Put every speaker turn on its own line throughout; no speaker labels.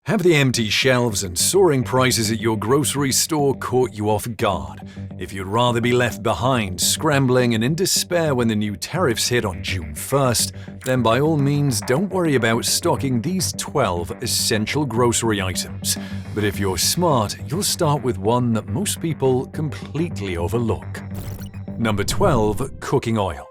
Have the empty shelves and soaring prices at your grocery store caught you off guard? If you'd rather be left behind, scrambling and in despair when the new tariffs hit on June 1st, then by all means don't worry about stocking these 12 essential grocery items. But if you're smart, you'll start with one that most people completely overlook. Number 12. Cooking oil.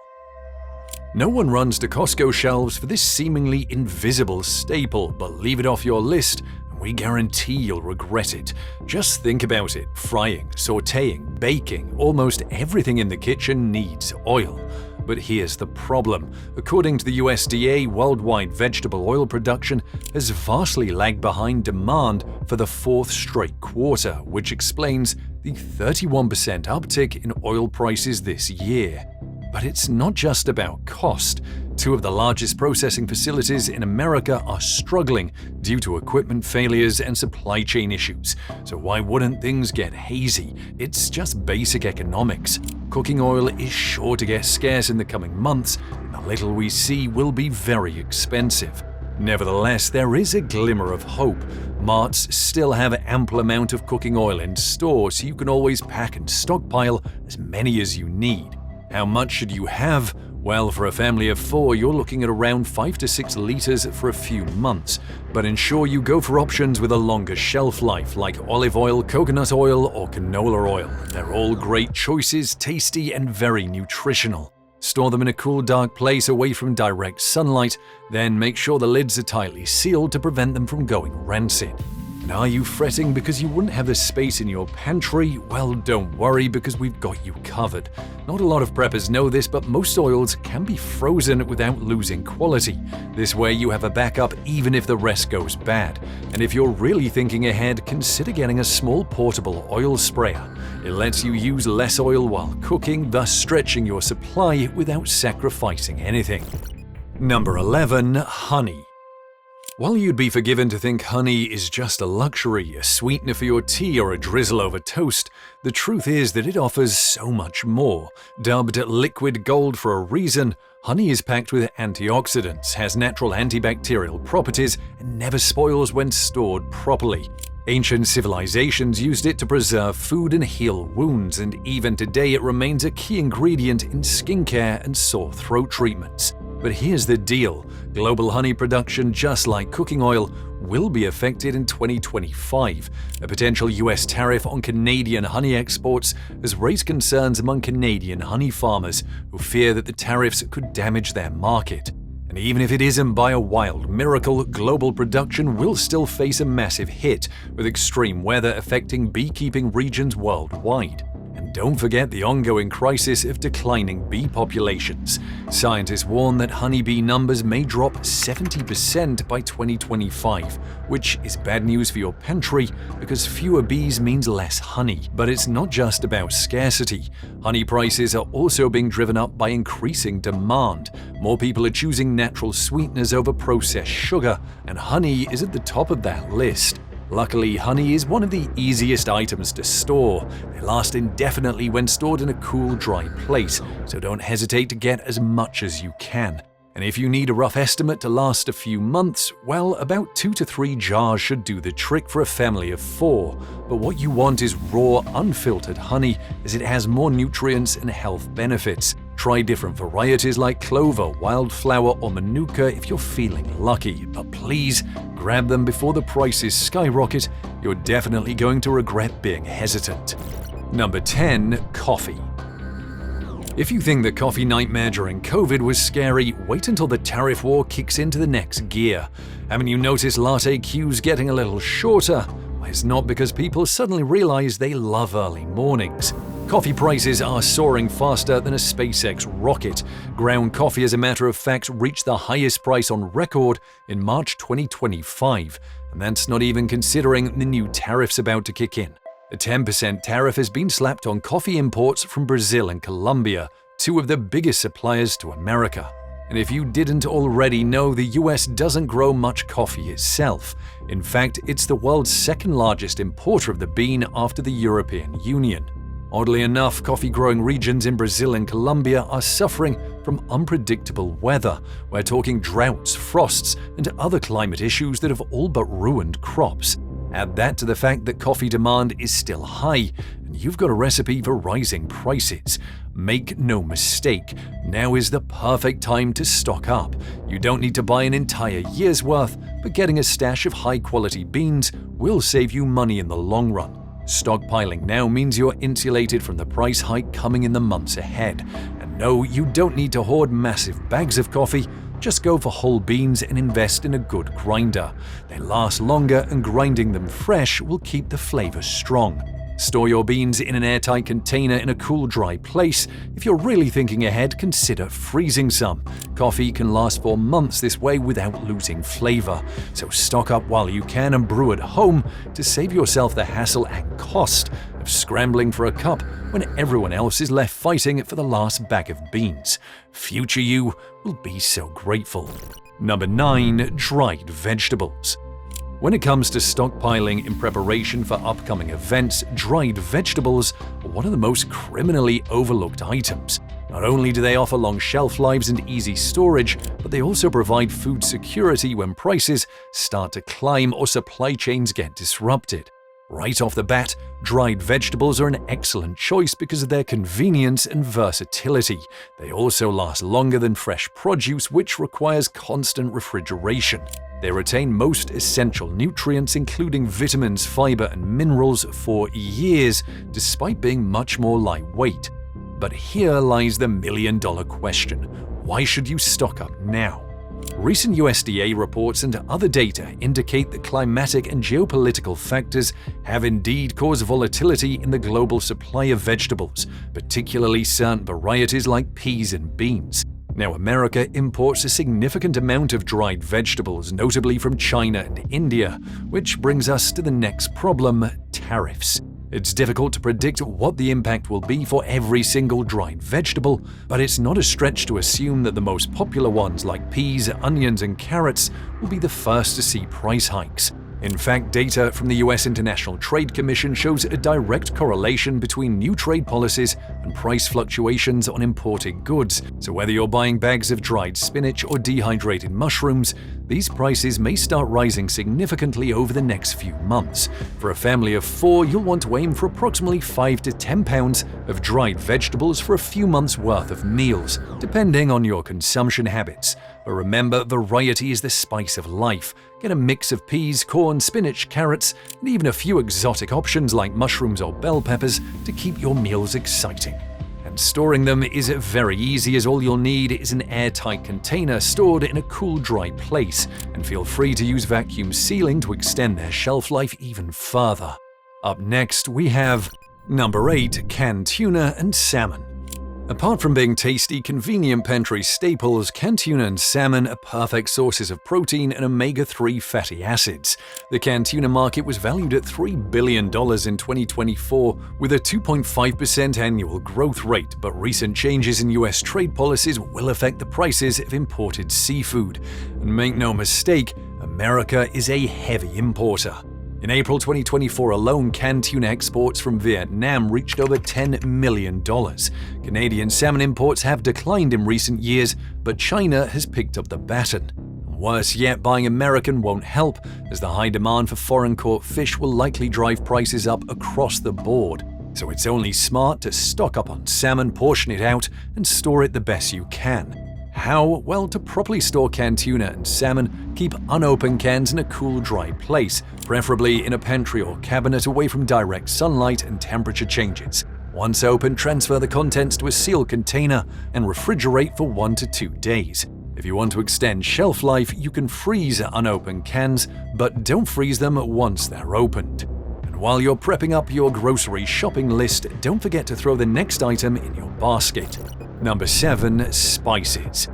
No one runs to Costco shelves for this seemingly invisible staple, but leave it off your list and we guarantee you'll regret it. Just think about it. Frying, sautéing, baking, almost everything in the kitchen needs oil. But here's the problem. According to the USDA, worldwide vegetable oil production has vastly lagged behind demand for the fourth straight quarter, which explains the 31% uptick in oil prices this year. But it's not just about cost. Two of the largest processing facilities in America are struggling due to equipment failures and supply chain issues. So why wouldn't things get hazy? It's just basic economics. Cooking oil is sure to get scarce in the coming months, and the little we see will be very expensive. Nevertheless, there is a glimmer of hope. Marts still have an ample amount of cooking oil in store, so you can always pack and stockpile as many as you need. How much should you have? Well, for a family of 4, you're looking at around 5 to 6 liters for a few months. But ensure you go for options with a longer shelf life, like olive oil, coconut oil, or canola oil. They're all great choices, tasty and very nutritional. Store them in a cool, dark place away from direct sunlight, then make sure the lids are tightly sealed to prevent them from going rancid. And are you fretting because you wouldn't have the space in your pantry? Well, don't worry, because we've got you covered. Not a lot of preppers know this, but most oils can be frozen without losing quality. This way you have a backup even if the rest goes bad. And if you're really thinking ahead, consider getting a small portable oil sprayer. It lets you use less oil while cooking, thus stretching your supply without sacrificing anything. Number 11. Honey. While you'd be forgiven to think honey is just a luxury, a sweetener for your tea or a drizzle over toast, the truth is that it offers so much more. Dubbed liquid gold for a reason, honey is packed with antioxidants, has natural antibacterial properties, and never spoils when stored properly. Ancient civilizations used it to preserve food and heal wounds, and even today it remains a key ingredient in skincare and sore throat treatments. But here's the deal. Global honey production, just like cooking oil, will be affected in 2025. A potential US tariff on Canadian honey exports has raised concerns among Canadian honey farmers who fear that the tariffs could damage their market. And even if it isn't by a wild miracle, global production will still face a massive hit, with extreme weather affecting beekeeping regions worldwide. And don't forget the ongoing crisis of declining bee populations. Scientists warn that honeybee numbers may drop 70% by 2025, which is bad news for your pantry because fewer bees means less honey. But it's not just about scarcity. Honey prices are also being driven up by increasing demand. More people are choosing natural sweeteners over processed sugar, and honey is at the top of that list. Luckily, honey is one of the easiest items to store. They last indefinitely when stored in a cool, dry place, so don't hesitate to get as much as you can. And if you need a rough estimate to last a few months, well, about 2 to 3 jars should do the trick for a family of 4. But what you want is raw, unfiltered honey, as it has more nutrients and health benefits. Try different varieties like clover, wildflower, or manuka if you're feeling lucky, but please grab them before the prices skyrocket. You're definitely going to regret being hesitant. Number 10. Coffee. If you think the coffee nightmare during COVID was scary, wait until the tariff war kicks into the next gear. Haven't you noticed latte queues getting a little shorter? Well, it's not because people suddenly realize they love early mornings. Coffee prices are soaring faster than a SpaceX rocket. Ground coffee, as a matter of fact, reached the highest price on record in March 2025, and that's not even considering the new tariffs about to kick in. A 10% tariff has been slapped on coffee imports from Brazil and Colombia, two of the biggest suppliers to America. And if you didn't already know, the US doesn't grow much coffee itself. In fact, it's the world's second largest importer of the bean after the European Union. Oddly enough, coffee-growing regions in Brazil and Colombia are suffering from unpredictable weather. We're talking droughts, frosts, and other climate issues that have all but ruined crops. Add that to the fact that coffee demand is still high, and you've got a recipe for rising prices. Make no mistake, now is the perfect time to stock up. You don't need to buy an entire year's worth, but getting a stash of high-quality beans will save you money in the long run. Stockpiling now means you're insulated from the price hike coming in the months ahead. And no, you don't need to hoard massive bags of coffee. Just go for whole beans and invest in a good grinder. They last longer, and grinding them fresh will keep the flavor strong. Store your beans in an airtight container in a cool, dry place. If you're really thinking ahead, consider freezing some. Coffee can last for months this way without losing flavor. So stock up while you can and brew at home to save yourself the hassle and cost of scrambling for a cup when everyone else is left fighting for the last bag of beans. Future you will be so grateful. Number 9. Dried vegetables. When it comes to stockpiling in preparation for upcoming events, dried vegetables are one of the most criminally overlooked items. Not only do they offer long shelf lives and easy storage, but they also provide food security when prices start to climb or supply chains get disrupted. Right off the bat, dried vegetables are an excellent choice because of their convenience and versatility. They also last longer than fresh produce, which requires constant refrigeration. They retain most essential nutrients, including vitamins, fiber, and minerals, for years, despite being much more lightweight. But here lies the million-dollar question: why should you stock up now? Recent USDA reports and other data indicate that climatic and geopolitical factors have indeed caused volatility in the global supply of vegetables, particularly certain varieties like peas and beans. Now, America imports a significant amount of dried vegetables, notably from China and India, which brings us to the next problem: tariffs. It's difficult to predict what the impact will be for every single dried vegetable, but it's not a stretch to assume that the most popular ones like peas, onions, and carrots will be the first to see price hikes. In fact, data from the US International Trade Commission shows a direct correlation between new trade policies and price fluctuations on imported goods. So whether you're buying bags of dried spinach or dehydrated mushrooms, these prices may start rising significantly over the next few months. For a family of 4, you'll want to aim for approximately 5 to 10 pounds of dried vegetables for a few months' worth of meals, depending on your consumption habits. But remember, variety is the spice of life. Get a mix of peas, corn, spinach, carrots, and even a few exotic options like mushrooms or bell peppers to keep your meals exciting. And storing them is very easy, as all you'll need is an airtight container stored in a cool, dry place, and feel free to use vacuum sealing to extend their shelf life even further. Up next, we have Number 8. Canned tuna and salmon. Apart from being tasty, convenient pantry staples, canned tuna and salmon are perfect sources of protein and omega-3 fatty acids. The canned tuna market was valued at $3 billion in 2024, with a 2.5% annual growth rate, but recent changes in US trade policies will affect the prices of imported seafood. And make no mistake, America is a heavy importer. In April 2024 alone, canned tuna exports from Vietnam reached over $10 million. Canadian salmon imports have declined in recent years, but China has picked up the baton. Worse yet, buying American won't help, as the high demand for foreign-caught fish will likely drive prices up across the board. So it's only smart to stock up on salmon, portion it out, and store it the best you can. How? Well, to properly store canned tuna and salmon, keep unopened cans in a cool, dry place, preferably in a pantry or cabinet away from direct sunlight and temperature changes. Once open, transfer the contents to a sealed container and refrigerate for 1 to 2 days. If you want to extend shelf life, you can freeze unopened cans, but don't freeze them once they're opened. And while you're prepping up your grocery shopping list, don't forget to throw the next item in your basket. Number 7. Spices.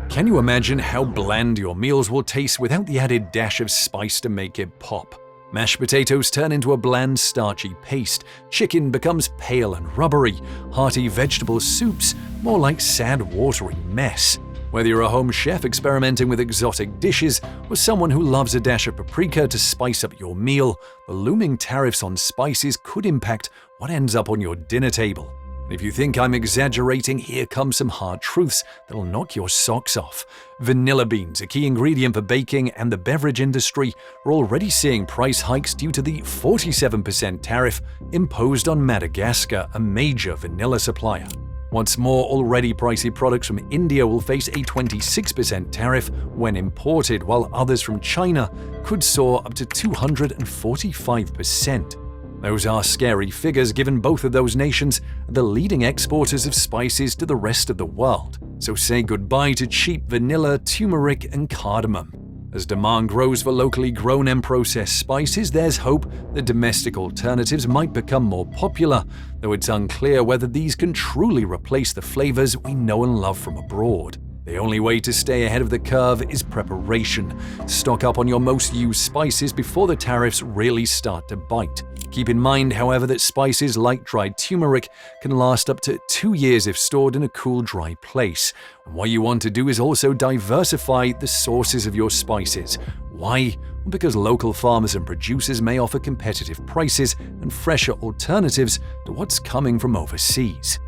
Can you imagine how bland your meals will taste without the added dash of spice to make it pop? Mashed potatoes turn into a bland, starchy paste. Chicken becomes pale and rubbery. Hearty vegetable soups more like sad, watery mess. Whether you're a home chef experimenting with exotic dishes or someone who loves a dash of paprika to spice up your meal, the looming tariffs on spices could impact what ends up on your dinner table. And if you think I'm exaggerating, here come some hard truths that'll knock your socks off. Vanilla beans, a key ingredient for baking and the beverage industry, are already seeing price hikes due to the 47% tariff imposed on Madagascar, a major vanilla supplier. Once more, already pricey products from India will face a 26% tariff when imported, while others from China could soar up to 245%. Those are scary figures, given both of those nations are the leading exporters of spices to the rest of the world. So say goodbye to cheap vanilla, turmeric, and cardamom. As demand grows for locally grown and processed spices, there's hope that domestic alternatives might become more popular, though it's unclear whether these can truly replace the flavors we know and love from abroad. The only way to stay ahead of the curve is preparation. Stock up on your most used spices before the tariffs really start to bite. Keep in mind, however, that spices like dried turmeric can last up to 2 years if stored in a cool, dry place. And what you want to do is also diversify the sources of your spices. Why? Because local farmers and producers may offer competitive prices and fresher alternatives to what's coming from overseas.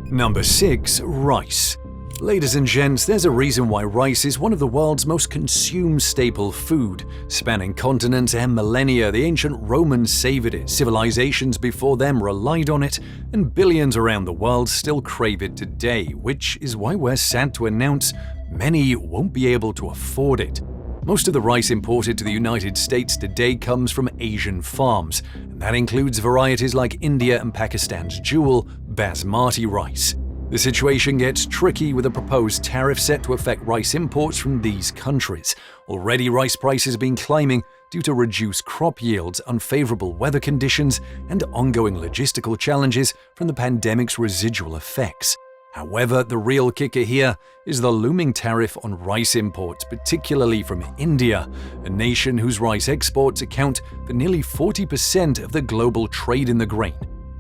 Number 6. Rice. Ladies and gents, there's a reason why rice is one of the world's most consumed staple food. Spanning continents and millennia, the ancient Romans savored it, civilizations before them relied on it, and billions around the world still crave it today, which is why we're sad to announce many won't be able to afford it. Most of the rice imported to the United States today comes from Asian farms, and that includes varieties like India and Pakistan's jewel, basmati rice. The situation gets tricky with a proposed tariff set to affect rice imports from these countries. Already, rice prices have been climbing due to reduced crop yields, unfavorable weather conditions, and ongoing logistical challenges from the pandemic's residual effects. However, the real kicker here is the looming tariff on rice imports, particularly from India, a nation whose rice exports account for nearly 40% of the global trade in the grain.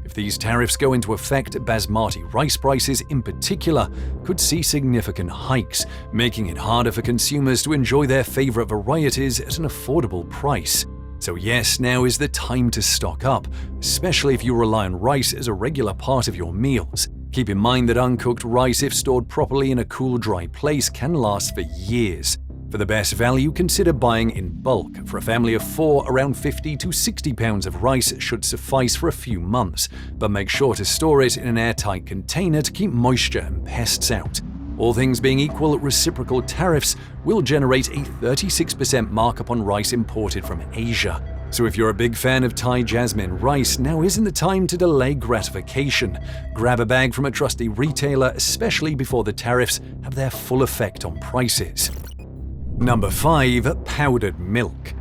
If these tariffs go into effect, basmati rice prices in particular could see significant hikes, making it harder for consumers to enjoy their favorite varieties at an affordable price. So yes, now is the time to stock up, especially if you rely on rice as a regular part of your meals. Keep in mind that uncooked rice, if stored properly in a cool, dry place, can last for years. For the best value, consider buying in bulk. For a family of 4, around 50 to 60 pounds of rice should suffice for a few months, but make sure to store it in an airtight container to keep moisture and pests out. All things being equal, reciprocal tariffs will generate a 36% markup on rice imported from Asia. So if you're a big fan of Thai jasmine rice, now isn't the time to delay gratification. Grab a bag from a trusty retailer, especially before the tariffs have their full effect on prices. Number 5. Powdered milk.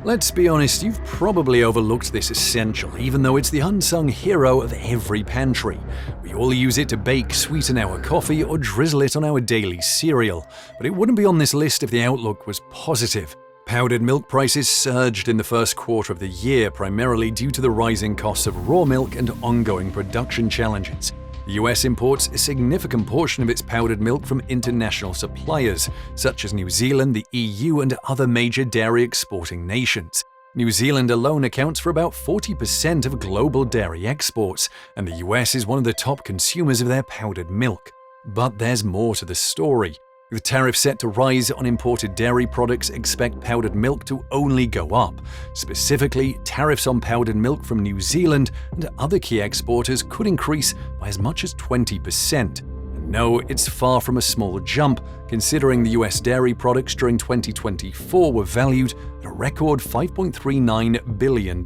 Let's be honest, you've probably overlooked this essential, even though it's the unsung hero of every pantry. We all use it to bake, sweeten our coffee, or drizzle it on our daily cereal. But it wouldn't be on this list if the outlook was positive. Powdered milk prices surged in the first quarter of the year, primarily due to the rising costs of raw milk and ongoing production challenges. The US imports a significant portion of its powdered milk from international suppliers, such as New Zealand, the EU, and other major dairy exporting nations. New Zealand alone accounts for about 40% of global dairy exports, and the US is one of the top consumers of their powdered milk. But there's more to the story. With tariffs set to rise on imported dairy products, expect powdered milk to only go up. Specifically, tariffs on powdered milk from New Zealand and other key exporters could increase by as much as 20%. And no, it's far from a small jump, considering the US dairy products during 2024 were valued at a record $5.39 billion.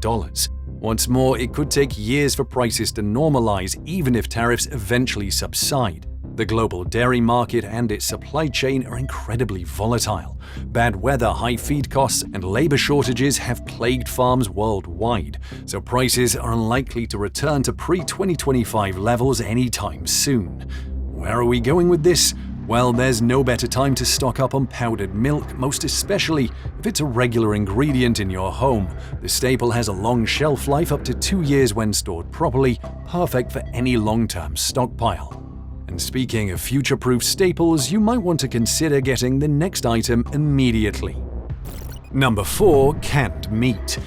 Once more, it could take years for prices to normalize, even if tariffs eventually subside. The global dairy market and its supply chain are incredibly volatile. Bad weather, high feed costs, and labor shortages have plagued farms worldwide, so prices are unlikely to return to pre-2025 levels anytime soon. Where are we going with this? Well, there's no better time to stock up on powdered milk, most especially if it's a regular ingredient in your home. The staple has a long shelf life, up to 2 years when stored properly, perfect for any long-term stockpile. And speaking of future-proof staples, you might want to consider getting the next item immediately. Number 4. Canned meat.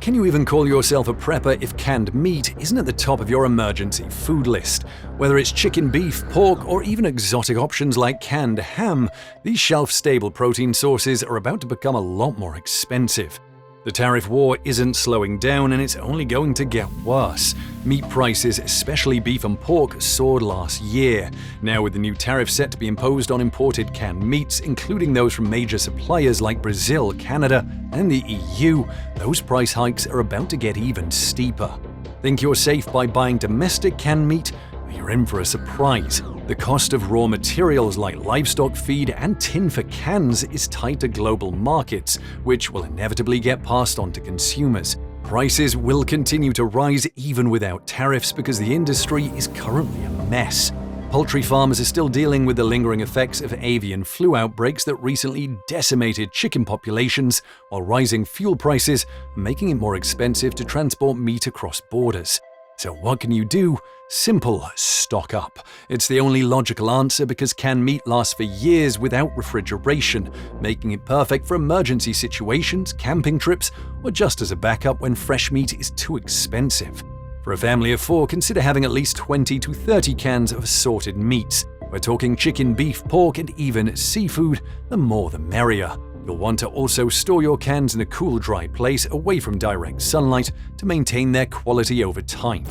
Can you even call yourself a prepper if canned meat isn't at the top of your emergency food list? Whether it's chicken, beef, pork, or even exotic options like canned ham, these shelf-stable protein sources are about to become a lot more expensive. The tariff war isn't slowing down, and it's only going to get worse. Meat prices, especially beef and pork, soared last year. Now, with the new tariff set to be imposed on imported canned meats, including those from major suppliers like Brazil, Canada, and the EU, those price hikes are about to get even steeper. Think you're safe by buying domestic canned meat? You're in for a surprise. The cost of raw materials like livestock feed and tin for cans is tied to global markets, which will inevitably get passed on to consumers. Prices will continue to rise even without tariffs because the industry is currently a mess. Poultry farmers are still dealing with the lingering effects of avian flu outbreaks that recently decimated chicken populations, while rising fuel prices are making it more expensive to transport meat across borders. So what can you do? Simple, stock up. It's the only logical answer because canned meat lasts for years without refrigeration, making it perfect for emergency situations, camping trips, or just as a backup when fresh meat is too expensive. For a family of 4, consider having at least 20 to 30 cans of assorted meats. We're talking chicken, beef, pork, and even seafood. The more the merrier. You'll want to also store your cans in a cool, dry place away from direct sunlight to maintain their quality over time.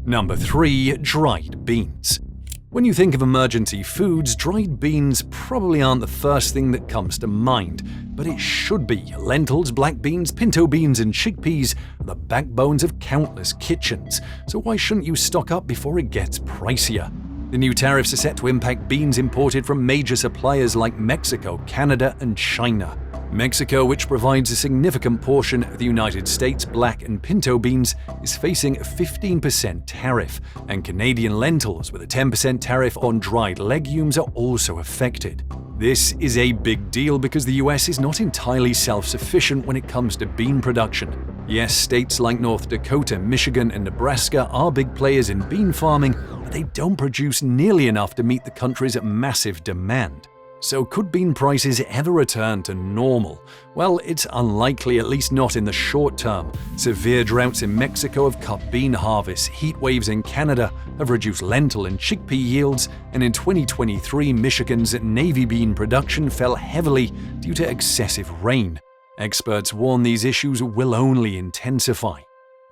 Number 3. Dried beans. When you think of emergency foods, dried beans probably aren't the first thing that comes to mind, but it should be. Lentils, black beans, pinto beans, and chickpeas are the backbones of countless kitchens, so why shouldn't you stock up before it gets pricier? The new tariffs are set to impact beans imported from major suppliers like Mexico, Canada, and China. Mexico, which provides a significant portion of the United States' black and pinto beans, is facing a 15% tariff, and Canadian lentils with a 10% tariff on dried legumes are also affected. This is a big deal because the US is not entirely self-sufficient when it comes to bean production. Yes, states like North Dakota, Michigan, and Nebraska are big players in bean farming, but they don't produce nearly enough to meet the country's massive demand. So could bean prices ever return to normal? Well, it's unlikely, at least not in the short term. Severe droughts in Mexico have cut bean harvests, heat waves in Canada have reduced lentil and chickpea yields, and in 2023, Michigan's navy bean production fell heavily due to excessive rain. Experts warn these issues will only intensify.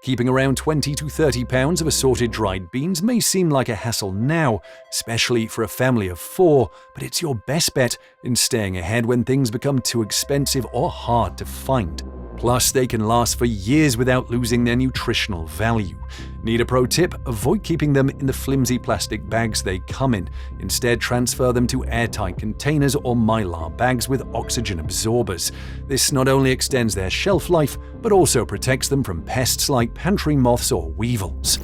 Keeping around 20 to 30 pounds of assorted dried beans may seem like a hassle now, especially for a family of 4, but it's your best bet in staying ahead when things become too expensive or hard to find. Plus, they can last for years without losing their nutritional value. Need a pro tip? Avoid keeping them in the flimsy plastic bags they come in. Instead, transfer them to airtight containers or mylar bags with oxygen absorbers. This not only extends their shelf life, but also protects them from pests like pantry moths or weevils.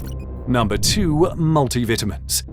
Number 2. Multivitamins.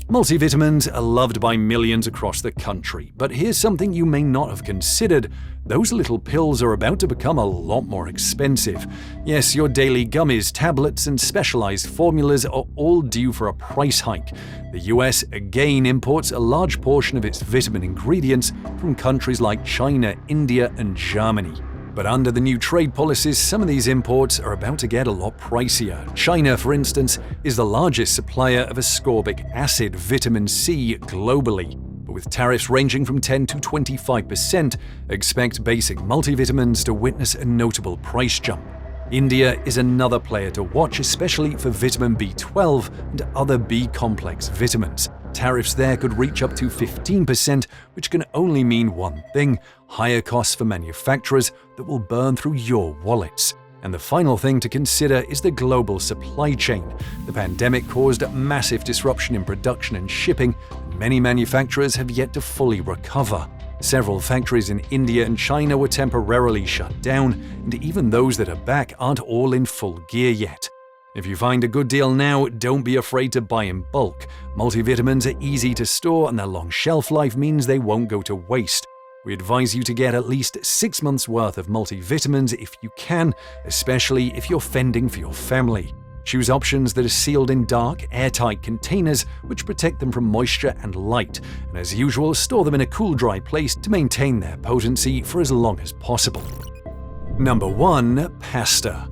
Multivitamins are loved by millions across the country, but here's something you may not have considered. Those little pills are about to become a lot more expensive. Yes, your daily gummies, tablets, and specialized formulas are all due for a price hike. The US again imports a large portion of its vitamin ingredients from countries like China, India, and Germany. But under the new trade policies, some of these imports are about to get a lot pricier. China, for instance, is the largest supplier of ascorbic acid, vitamin C, globally. But with tariffs ranging from 10 to 25%, expect basic multivitamins to witness a notable price jump. India is another player to watch, especially for vitamin B12 and other B-complex vitamins. Tariffs there could reach up to 15%, which can only mean one thing: higher costs for manufacturers that will burn through your wallets. And the final thing to consider is the global supply chain. The pandemic caused massive disruption in production and shipping, and many manufacturers have yet to fully recover. Several factories in India and China were temporarily shut down, and even those that are back aren't all in full gear yet. If you find a good deal now, don't be afraid to buy in bulk. Multivitamins are easy to store, and their long shelf life means they won't go to waste. We advise you to get at least 6 months' worth of multivitamins if you can, especially if you're fending for your family. Choose options that are sealed in dark, airtight containers which protect them from moisture and light, and as usual, store them in a cool, dry place to maintain their potency for as long as possible. Number 1. Pasta.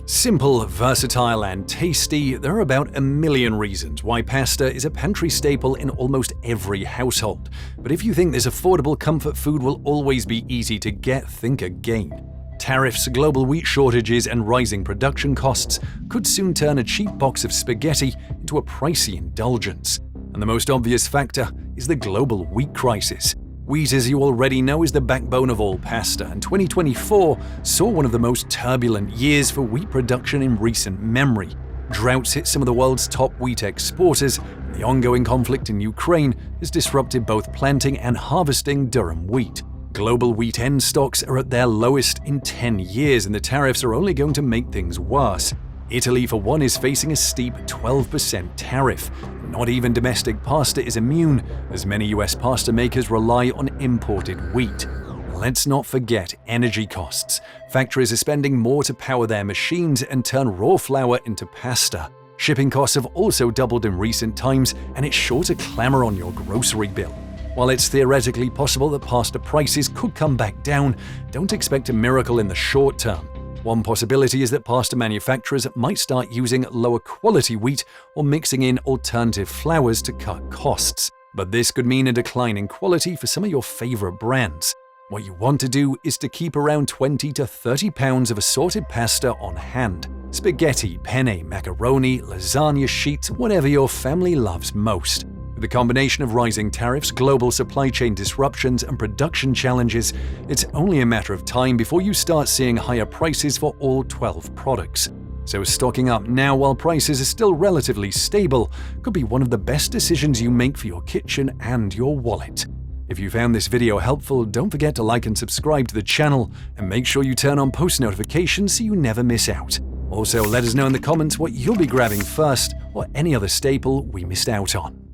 Simple, versatile, and tasty, there are about a million reasons why pasta is a pantry staple in almost every household. But if you think this affordable comfort food will always be easy to get, think again. Tariffs, global wheat shortages, and rising production costs could soon turn a cheap box of spaghetti into a pricey indulgence. And the most obvious factor is the global wheat crisis. Wheat, as you already know, is the backbone of all pasta, and 2024 saw one of the most turbulent years for wheat production in recent memory. Droughts hit some of the world's top wheat exporters, and the ongoing conflict in Ukraine has disrupted both planting and harvesting durum wheat. Global wheat end stocks are at their lowest in 10 years, and the tariffs are only going to make things worse. Italy, for one, is facing a steep 12% tariff. Not even domestic pasta is immune, as many US pasta makers rely on imported wheat. Let's not forget energy costs. Factories are spending more to power their machines and turn raw flour into pasta. Shipping costs have also doubled in recent times, and it's sure to clamor on your grocery bill. While it's theoretically possible that pasta prices could come back down, don't expect a miracle in the short term. One possibility is that pasta manufacturers might start using lower quality wheat or mixing in alternative flours to cut costs. But this could mean a decline in quality for some of your favorite brands. What you want to do is to keep around 20 to 30 pounds of assorted pasta on hand. Spaghetti, penne, macaroni, lasagna sheets, whatever your family loves most. With the combination of rising tariffs, global supply chain disruptions, and production challenges, it's only a matter of time before you start seeing higher prices for all 12 products. So stocking up now while prices are still relatively stable could be one of the best decisions you make for your kitchen and your wallet. If you found this video helpful, don't forget to like and subscribe to the channel, and make sure you turn on post notifications so you never miss out. Also, let us know in the comments what you'll be grabbing first or any other staple we missed out on.